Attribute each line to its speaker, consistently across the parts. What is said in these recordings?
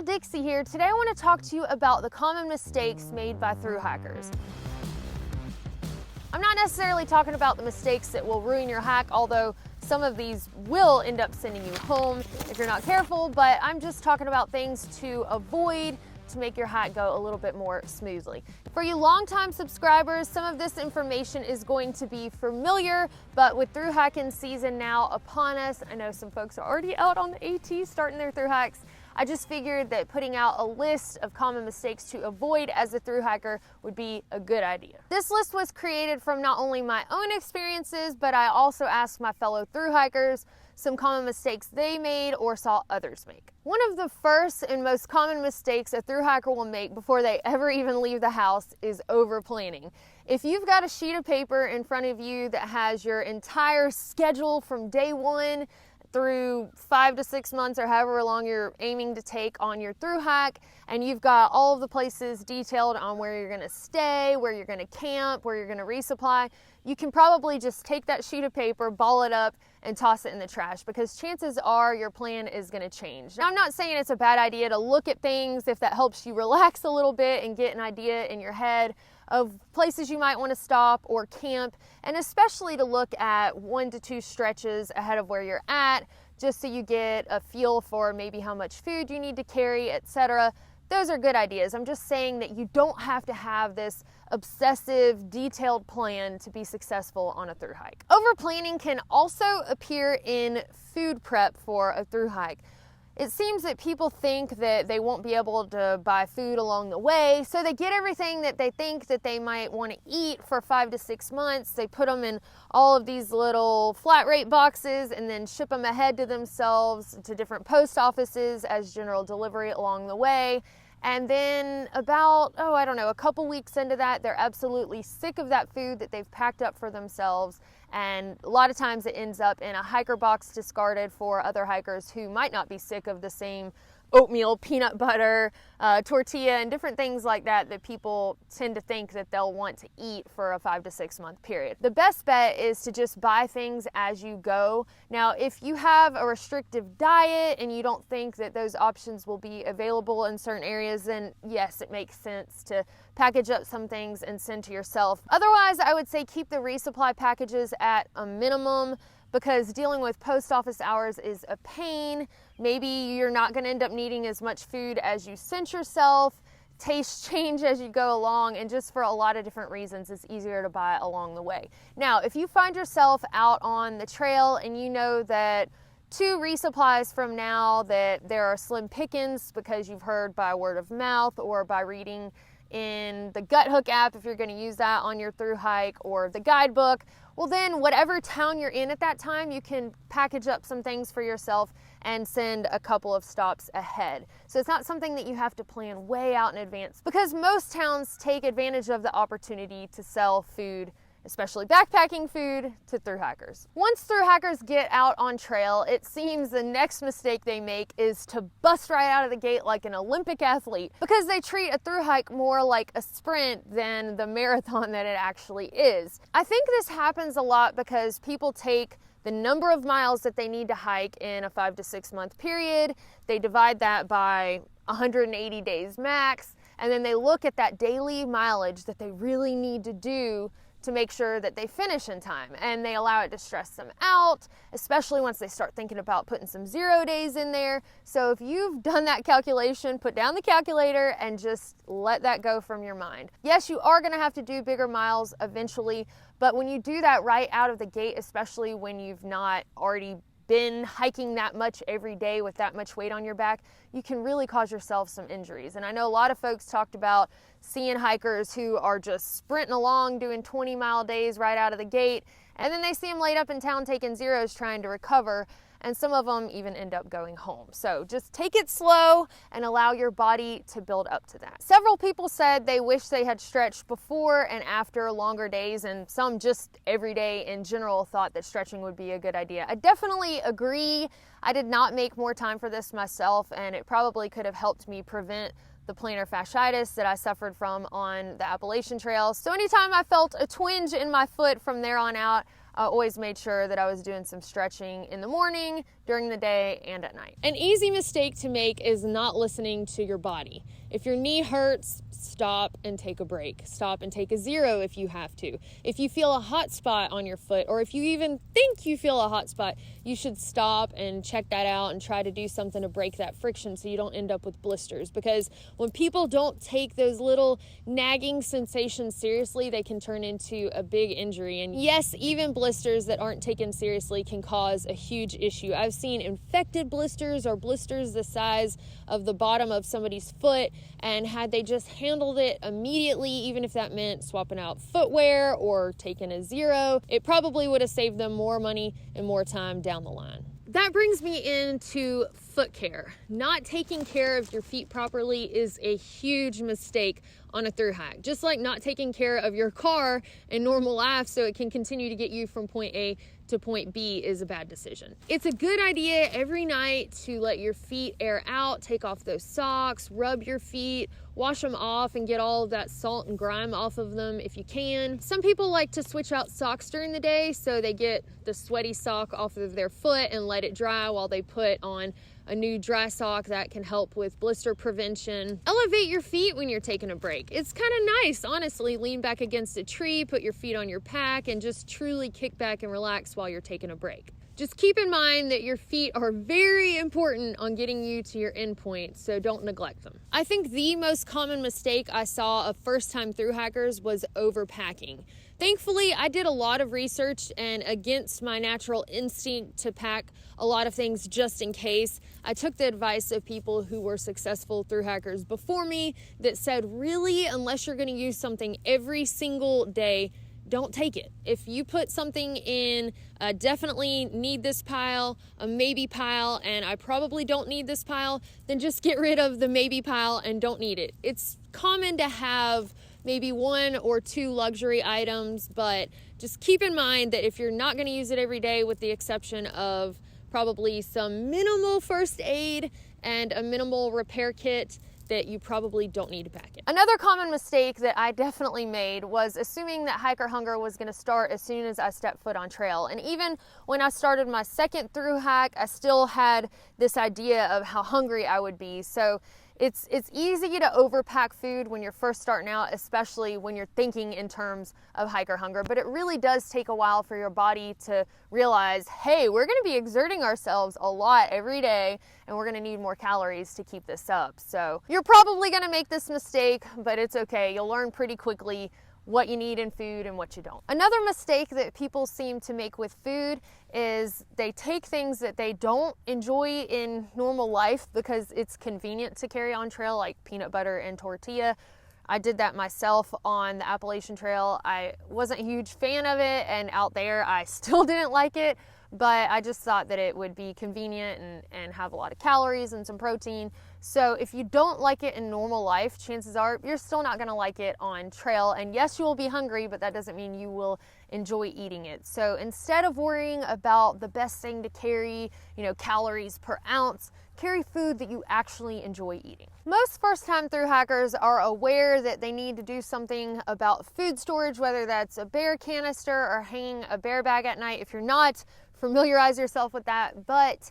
Speaker 1: Dixie here. Today I want to talk to you about the common mistakes made by thru-hikers. I'm not necessarily talking about the mistakes that will ruin your hike, although some of these will end up sending you home if you're not careful, but I'm just talking about things to avoid to make your hike go a little bit more smoothly. For you longtime subscribers, some of this information is going to be familiar, but with thru-hiking season now upon us, I know some folks are already out on the AT starting their thru-hikes. I just figured that putting out a list of common mistakes to avoid as a thru-hiker would be a good idea. This list was created from not only my own experiences, but I also asked my fellow thru-hikers some common mistakes they made or saw others make. One of the first and most common mistakes a thru-hiker will make before they ever even leave the house is overplanning. If you've got a sheet of paper in front of you that has your entire schedule from day one through 5 to 6 months or however long you're aiming to take on your thru-hike, and you've got all of the places detailed on where you're gonna stay, where you're gonna camp, where you're gonna resupply, you can probably just take that sheet of paper, ball it up, and toss it in the trash, because chances are your plan is gonna change. Now, I'm not saying it's a bad idea to look at things if that helps you relax a little bit and get an idea in your head of places you might want to stop or camp, and especially to look at 1 to 2 stretches ahead of where you're at, just so you get a feel for maybe how much food you need to carry, etc. Those are good ideas. I'm just saying that you don't have to have this obsessive, detailed plan to be successful on a thru-hike. Overplanning can also appear in food prep for a thru-hike. It seems that people think that they won't be able to buy food along the way, so they get everything that they think that they might want to eat for 5 to 6 months. They put them in all of these little flat rate boxes and then ship them ahead to themselves to different post offices as general delivery along the way. And then about, a couple weeks into that, they're absolutely sick of that food that they've packed up for themselves. And a lot of times it ends up in a hiker box discarded for other hikers who might not be sick of the same oatmeal, peanut butter, tortilla, and different things like that that people tend to think that they'll want to eat for a 5 to 6 month period. The best bet is to just buy things as you go. Now, if you have a restrictive diet and you don't think that those options will be available in certain areas, then yes, it makes sense to package up some things and send to yourself. Otherwise, I would say keep the resupply packages at a minimum, because dealing with post office hours is a pain. Maybe you're not gonna end up needing as much food as you sent yourself. Tastes change as you go along, and just for a lot of different reasons, it's easier to buy along the way. Now, if you find yourself out on the trail and you know that 2 resupplies from now that there are slim pickings because you've heard by word of mouth or by reading in the Gut Hook app, if you're going to use that on your thru-hike, or the guidebook, well then whatever town you're in at that time, you can package up some things for yourself and send a couple of stops ahead. So it's not something that you have to plan way out in advance, because most towns take advantage of the opportunity to sell food, especially backpacking food, to thru-hikers. Once thru-hikers get out on trail, it seems the next mistake they make is to bust right out of the gate like an Olympic athlete, because they treat a thru-hike more like a sprint than the marathon that it actually is. I think this happens a lot because people take the number of miles that they need to hike in a 5 to 6 month period, they divide that by 180 days max, and then they look at that daily mileage that they really need to do to make sure that they finish in time, and they allow it to stress them out, especially once they start thinking about putting some 0 days in there. So if you've done that calculation, put down the calculator and just let that go from your mind. Yes, you are gonna have to do bigger miles eventually, but when you do that right out of the gate, especially when you've not already been hiking that much every day with that much weight on your back, you can really cause yourself some injuries. And I know a lot of folks talked about seeing hikers who are just sprinting along doing 20-mile days right out of the gate, and then they see them laid up in town taking zeros trying to recover, and some of them even end up going home. So just take it slow and allow your body to build up to that. Several people said they wish they had stretched before and after longer days, and some just every day in general thought that stretching would be a good idea. I definitely agree. I did not make more time for this myself, and it probably could have helped me prevent the plantar fasciitis that I suffered from on the Appalachian Trail. So anytime I felt a twinge in my foot from there on out, I always made sure that I was doing some stretching in the morning, during the day, and at night. An easy mistake to make is not listening to your body. If your knee hurts, stop and take a break. Stop and take a 0 if you have to. If you feel a hot spot on your foot, or if you even think you feel a hot spot, you should stop and check that out and try to do something to break that friction so you don't end up with blisters. Because when people don't take those little nagging sensations seriously, they can turn into a big injury. And yes, even blisters that aren't taken seriously can cause a huge issue. I've seen infected blisters or blisters the size of the bottom of somebody's foot, and had they just handled it immediately, even if that meant swapping out footwear or taking a 0, it probably would have saved them more money and more time down the line. That brings me into foot care. Not taking care of your feet properly is a huge mistake on a thru hike. Just like not taking care of your car in normal life so it can continue to get you from point A to point B is a bad decision. It's a good idea every night to let your feet air out, take off those socks, rub your feet, wash them off and get all of that salt and grime off of them if you can. Some people like to switch out socks during the day so they get the sweaty sock off of their foot and let it dry while they put on a new dry sock. That can help with blister prevention. Elevate your feet when you're taking a break. It's kind of nice, honestly. Lean back against a tree, put your feet on your pack, and just truly kick back and relax while you're taking a break. Just keep in mind that your feet are very important on getting you to your end point, so don't neglect them. I think the most common mistake I saw of first-time thru-hikers was overpacking. Thankfully, I did a lot of research, and against my natural instinct to pack a lot of things just in case, I took the advice of people who were successful thru-hikers before me that said, really, unless you're going to use something every single day, don't take it. If you put something in a definitely need this pile, a maybe pile, and I probably don't need this pile, then just get rid of the maybe pile and don't need it. It's common to have maybe 1 or 2 luxury items, but just keep in mind that if you're not going to use it every day, with the exception of probably some minimal first aid and a minimal repair kit, that you probably don't need to pack it. Another common mistake that I definitely made was assuming that hiker hunger was going to start as soon as I stepped foot on trail. And even when I started my second thru hike, I still had this idea of how hungry I would be. So it's easy to overpack food when you're first starting out, especially when you're thinking in terms of hiker hunger, but it really does take a while for your body to realize, hey, we're going to be exerting ourselves a lot every day and we're going to need more calories to keep this up. So you're probably going to make this mistake, but it's okay. You'll learn pretty quickly what you need in food and what you don't. Another mistake that people seem to make with food is they take things that they don't enjoy in normal life because it's convenient to carry on trail, like peanut butter and tortilla. I did that myself on the Appalachian Trail. I wasn't a huge fan of it, and out there I still didn't like it, but I just thought that it would be convenient and have a lot of calories and some protein. So if you don't like it in normal life, chances are you're still not going to like it on trail. And yes, you will be hungry, but that doesn't mean you will enjoy eating it. So instead of worrying about the best thing to carry, calories per ounce, carry food that you actually enjoy eating. Most first-time thru-hikers are aware that they need to do something about food storage, whether that's a bear canister or hanging a bear bag at night. If you're not, familiarize yourself with that. But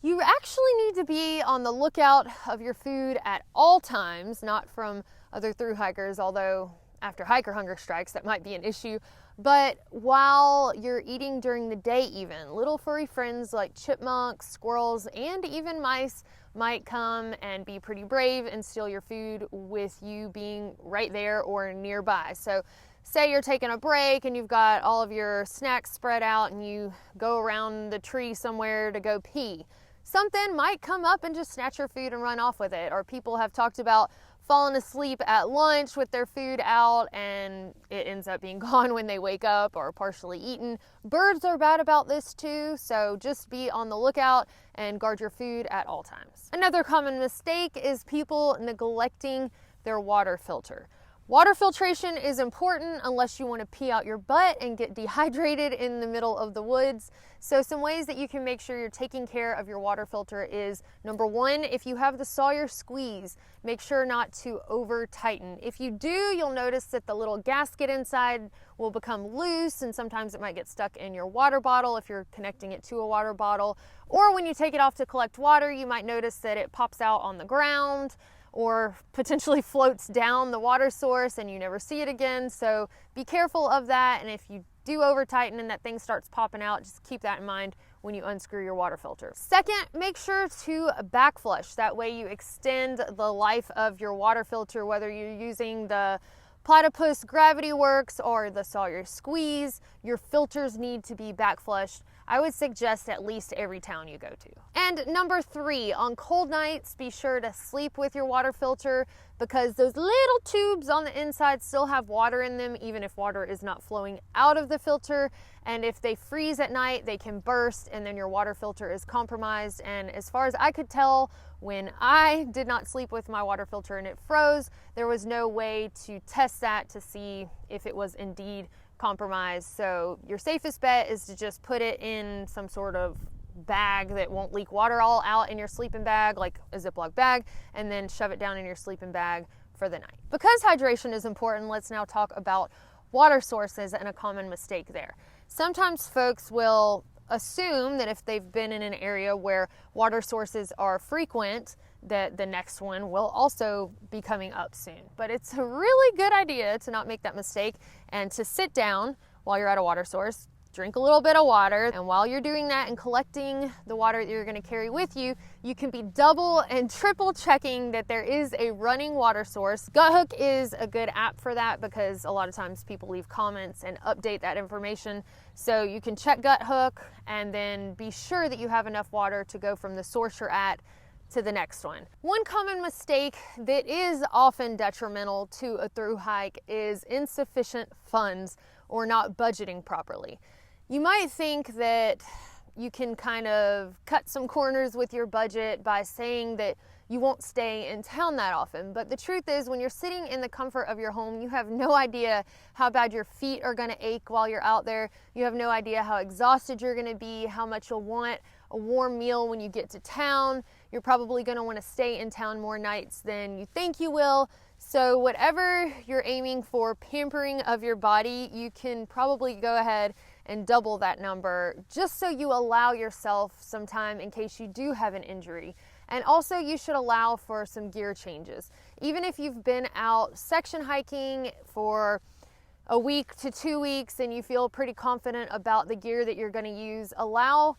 Speaker 1: you actually need to be on the lookout of your food at all times, not from other thru-hikers, although after hiker hunger strikes, that might be an issue. But while you're eating during the day even, little furry friends like chipmunks, squirrels, and even mice might come and be pretty brave and steal your food with you being right there or nearby. So say you're taking a break and you've got all of your snacks spread out and you go around the tree somewhere to go pee. Something might come up and just snatch your food and run off with it. Or people have talked about falling asleep at lunch with their food out and it ends up being gone when they wake up or partially eaten. Birds are bad about this too, so just be on the lookout and guard your food at all times. Another common mistake is people neglecting their water filter. Water filtration is important unless you want to pee out your butt and get dehydrated in the middle of the woods. So some ways that you can make sure you're taking care of your water filter is, number one, if you have the Sawyer squeeze, make sure not to over tighten. If you do, you'll notice that the little gasket inside will become loose, and sometimes it might get stuck in your water bottle if you're connecting it to a water bottle. Or when you take it off to collect water, you might notice that it pops out on the ground or potentially floats down the water source and you never see it again. So be careful of that, and if you do over tighten and that thing starts popping out, just keep that in mind when you unscrew your water filter. Second, make sure to back flush. That way you extend the life of your water filter, whether you're using the Platypus Gravity Works or the Sawyer Squeeze. Your filters need to be back flushed. I would suggest at least every town you go to. And number three, on cold nights, be sure to sleep with your water filter, because those little tubes on the inside still have water in them, even if water is not flowing out of the filter. And if they freeze at night, they can burst, and then your water filter is compromised. And as far as I could tell, when I did not sleep with my water filter and it froze, there was no way to test that to see if it was indeed compromised. So your safest bet is to just put it in some sort of bag that won't leak water all out in your sleeping bag, like a Ziploc bag, and then shove it down in your sleeping bag for the night. Because hydration is important, let's now talk about water sources and a common mistake there. Sometimes folks will assume that if they've been in an area where water sources are frequent, that the next one will also be coming up soon. But it's a really good idea to not make that mistake and to sit down while you're at a water source, drink a little bit of water, and while you're doing that and collecting the water that you're going to carry with you, you can be double and triple checking that there is a running water source. Guthook is a good app for that, because a lot of times people leave comments and update that information. So you can check Guthook and then be sure that you have enough water to go from the source you're at to the next one. One common mistake that is often detrimental to a thru hike is insufficient funds or not budgeting properly. You might think that you can kind of cut some corners with your budget by saying that you won't stay in town that often. But the truth is, when you're sitting in the comfort of your home, you have no idea how bad your feet are gonna ache while you're out there. You have no idea how exhausted you're gonna be, how much you'll want a warm meal when you get to town. You're probably gonna wanna stay in town more nights than you think you will. So whatever you're aiming for pampering of your body, you can probably go ahead and double that number, just so you allow yourself some time in case you do have an injury. And also, you should allow for some gear changes. Even if you've been out section hiking for a week to 2 weeks and you feel pretty confident about the gear that you're going to use, allow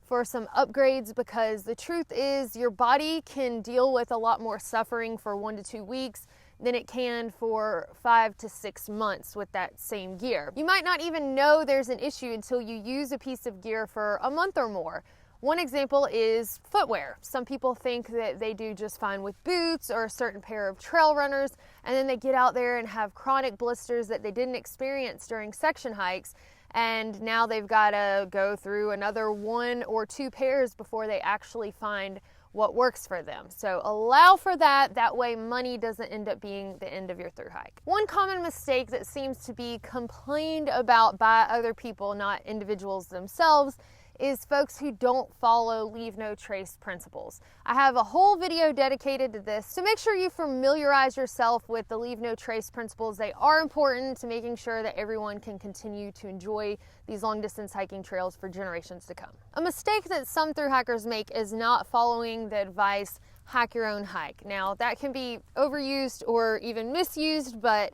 Speaker 1: for some upgrades, because the truth is your body can deal with a lot more suffering for 1 to 2 weeks than it can for 5 to 6 months with that same gear. You might not even know there's an issue until you use a piece of gear for a month or more. One example is footwear. Some people think that they do just fine with boots or a certain pair of trail runners, and then they get out there and have chronic blisters that they didn't experience during section hikes, and now they've got to go through another 1 or 2 pairs before they actually find what works for them. So allow for that. That way money doesn't end up being the end of your thru hike. One common mistake that seems to be complained about by other people, not individuals themselves, is folks who don't follow leave no trace principles. I have a whole video dedicated to this, so make sure you familiarize yourself with the leave no trace principles. They are important to making sure that everyone can continue to enjoy these long distance hiking trails for generations to come. A mistake that some thru hikers make is not following the advice, hack your own hike. Now that can be overused or even misused, but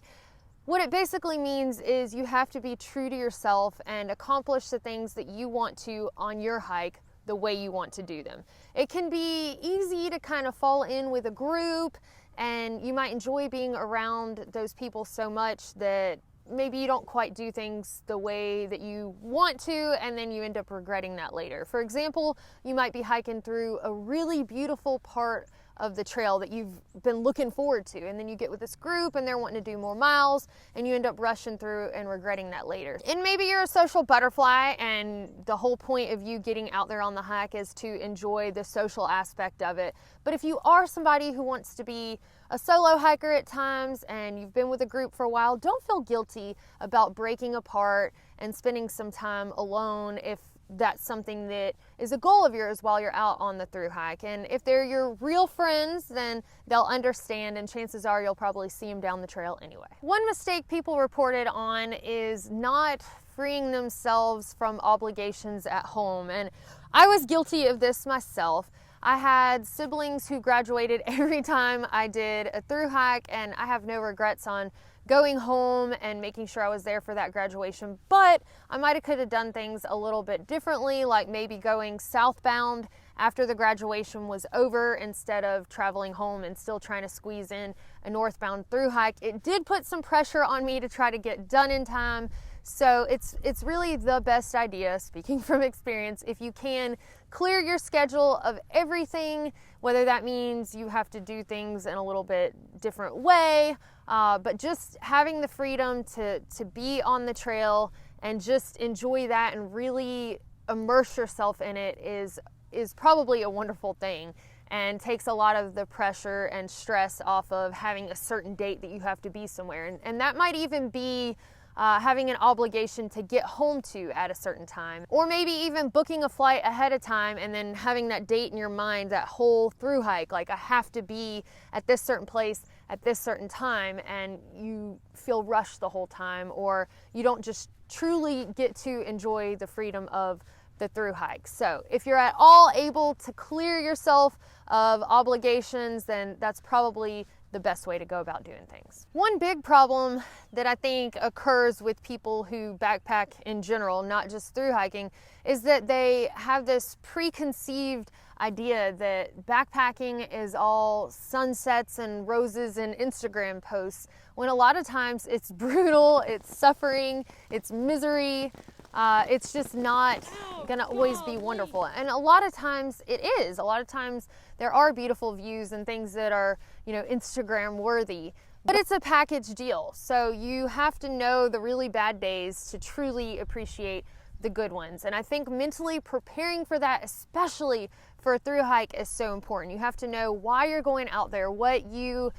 Speaker 1: what it basically means is you have to be true to yourself and accomplish the things that you want to on your hike the way you want to do them. It can be easy to kind of fall in with a group, and you might enjoy being around those people so much that maybe you don't quite do things the way that you want to, and then you end up regretting that later. For example, you might be hiking through a really beautiful part of the trail that you've been looking forward to, and then you get with this group and they're wanting to do more miles, and you end up rushing through and regretting that later. And maybe you're a social butterfly and the whole point of you getting out there on the hike is to enjoy the social aspect of it. But if you are somebody who wants to be a solo hiker at times and you've been with a group for a while, don't feel guilty about breaking apart and spending some time alone if that's something that is a goal of yours while you're out on the thru hike. And if they're your real friends, then they'll understand, and chances are you'll probably see them down the trail anyway. One mistake people reported on is not freeing themselves from obligations at home. And I was guilty of this myself. I had siblings who graduated every time I did a thru hike, and I have no regrets on going home and making sure I was there for that graduation. But I could have done things a little bit differently, like maybe going southbound after the graduation was over instead of traveling home and still trying to squeeze in a northbound thru hike. It did put some pressure on me to try to get done in time. So it's really the best idea, speaking from experience, if you can clear your schedule of everything, whether that means you have to do things in a little bit different way, but just having the freedom to be on the trail and just enjoy that and really immerse yourself in it is probably a wonderful thing, and takes a lot of the pressure and stress off of having a certain date that you have to be somewhere. And that might even be having an obligation to get home to at a certain time, or maybe even booking a flight ahead of time and then having that date in your mind that whole thru hike, like I have to be at this certain place at this certain time, and you feel rushed the whole time, or you don't just truly get to enjoy the freedom of the thru hike. So if you're at all able to clear yourself of obligations, then that's probably the best way to go about doing things. One big problem that I think occurs with people who backpack in general, not just thru hiking, is that they have this preconceived idea that backpacking is all sunsets and roses and Instagram posts, when a lot of times it's brutal, it's suffering, it's misery. It's just not gonna always be wonderful. And a lot of times it is. A lot of times there are beautiful views and things that are, Instagram worthy, but it's a package deal. So you have to know the really bad days to truly appreciate the good ones. And I think mentally preparing for that, especially for a thru hike, is so important. You have to know why you're going out there, what you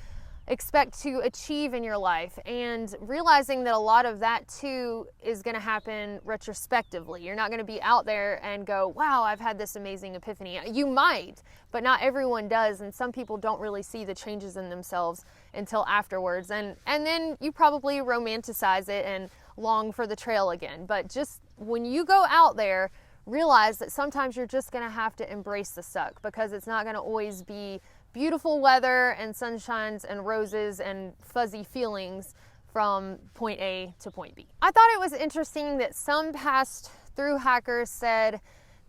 Speaker 1: expect to achieve in your life, and realizing that a lot of that too is going to happen retrospectively. You're not going to be out there and go, wow, I've had this amazing epiphany. You might, but not everyone does, and some people don't really see the changes in themselves until afterwards, and then you probably romanticize it and long for the trail again. But just when you go out there, realize that sometimes you're just going to have to embrace the suck, because it's not going to always be beautiful weather and sunshines and roses and fuzzy feelings from point A to point B. I thought it was interesting that some past thru-hikers said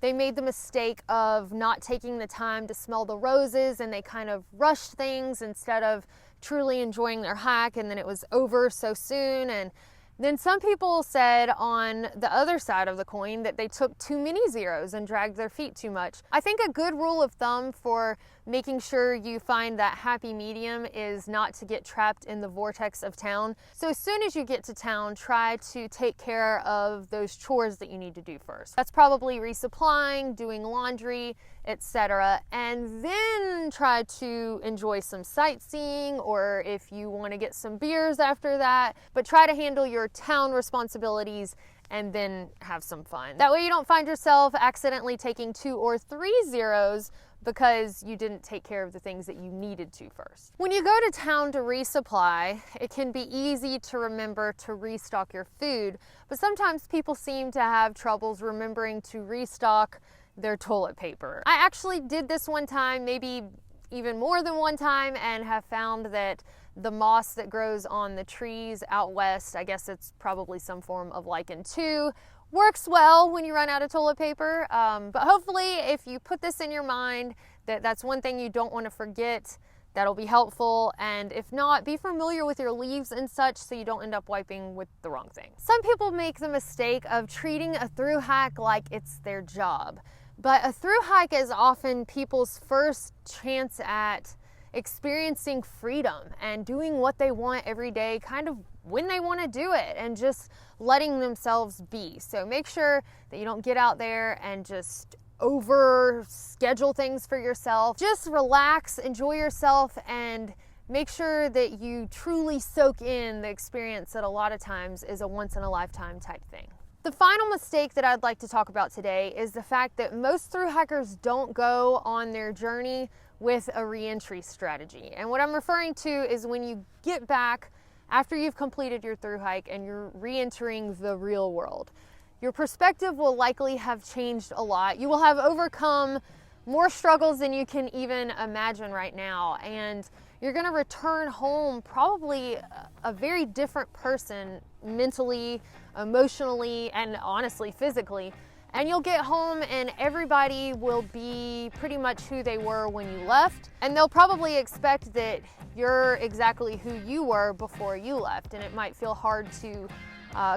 Speaker 1: they made the mistake of not taking the time to smell the roses, and they kind of rushed things instead of truly enjoying their hike, and then it was over so soon. And then some people said on the other side of the coin that they took too many zeros and dragged their feet too much. I think a good rule of thumb for making sure you find that happy medium is not to get trapped in the vortex of town. So as soon as you get to town, try to take care of those chores that you need to do first. That's probably resupplying, doing laundry, etc. And then try to enjoy some sightseeing, or if you want to get some beers after that, but try to handle your town responsibilities and then have some fun. That way you don't find yourself accidentally taking 2 or 3 zeros because you didn't take care of the things that you needed to first. When you go to town to resupply, it can be easy to remember to restock your food, but sometimes people seem to have troubles remembering to restock their toilet paper. I actually did this one time, maybe even more than one time, and have found that the moss that grows on the trees out west, I guess it's probably some form of lichen too, works well when you run out of toilet paper. But hopefully if you put this in your mind, that's one thing you don't want to forget, that'll be helpful. And if not, be familiar with your leaves and such so you don't end up wiping with the wrong thing. Some people make the mistake of treating a thru hike like it's their job. But a thru hike is often people's first chance at experiencing freedom and doing what they want every day, kind of when they want to do it, and just letting themselves be. So make sure that you don't get out there and just over schedule things for yourself. Just relax, enjoy yourself, and make sure that you truly soak in the experience that a lot of times is a once in a lifetime type thing. The final mistake that I'd like to talk about today is the fact that most thru-hikers don't go on their journey with a re-entry strategy. And what I'm referring to is when you get back after you've completed your thru-hike and you're re-entering the real world. Your perspective will likely have changed a lot. You will have overcome more struggles than you can even imagine right now. And you're gonna return home probably a very different person mentally, emotionally, and honestly physically. And you'll get home and everybody will be pretty much who they were when you left. And they'll probably expect that you're exactly who you were before you left. And it might feel hard to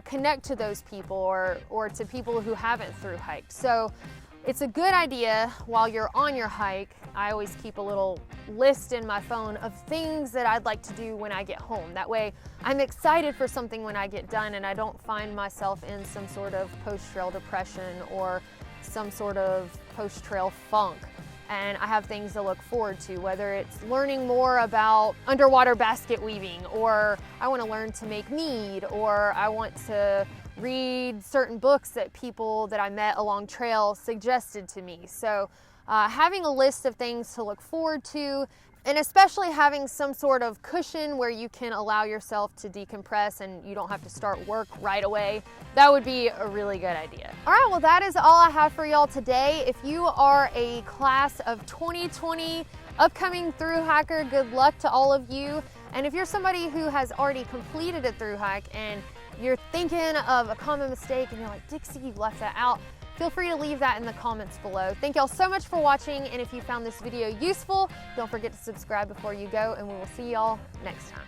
Speaker 1: connect to those people or to people who haven't thru-hiked. So it's a good idea while you're on your hike. I always keep a little list in my phone of things that I'd like to do when I get home. That way I'm excited for something when I get done and I don't find myself in some sort of post-trail depression or some sort of post-trail funk. And I have things to look forward to, whether it's learning more about underwater basket weaving, or I want to learn to make mead, or I want to read certain books that people that I met along trail suggested to me. So having a list of things to look forward to, and especially having some sort of cushion where you can allow yourself to decompress and you don't have to start work right away, that would be a really good idea. All right, well, that is all I have for y'all today. If you are a class of 2020 upcoming thru-hiker, good luck to all of you. And if you're somebody who has already completed a thru-hike and you're thinking of a common mistake and you're like, Dixie, you left that out, feel free to leave that in the comments below. Thank y'all so much for watching, and if you found this video useful, don't forget to subscribe before you go, and we will see y'all next time.